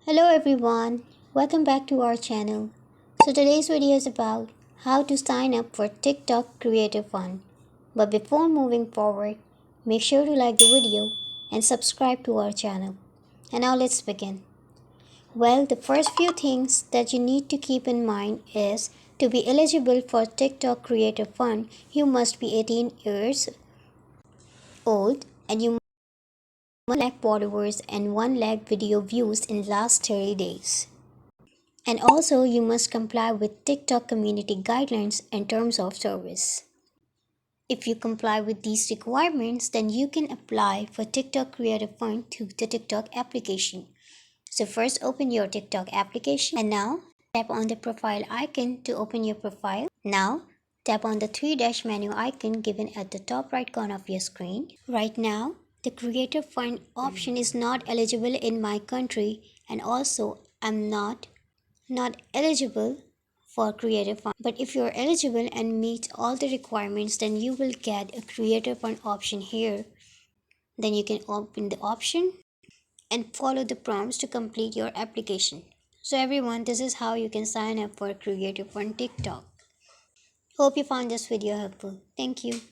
Hello everyone, welcome back to our channel. So today's video is about how to sign up for TikTok Creator Fund. But before moving forward, make sure to like the video and subscribe to our channel. And now let's begin. Well, the first few things that you need to keep in mind is to be eligible for TikTok Creator Fund, you must be 18 years old and you must have 1 lakh followers and 1 lakh video views in last 30 days. And also, you must comply with TikTok community guidelines and terms of service. If you comply with these requirements, then you can apply for TikTok Creator Fund through the TikTok application. So first open your TikTok application and now tap on the profile icon to open your profile. Now tap on the three dash menu icon given at the top right corner of your screen. Right now, the Creator Fund option is not eligible in my country, and also I'm not eligible for Creator Fund. But if you're eligible and meet all the requirements, then you will get a Creator Fund option here. Then you can open the option and follow the prompts to complete your application. So everyone, this is how you can sign up for Creator Fund TikTok. Hope you found this video helpful. Thank you.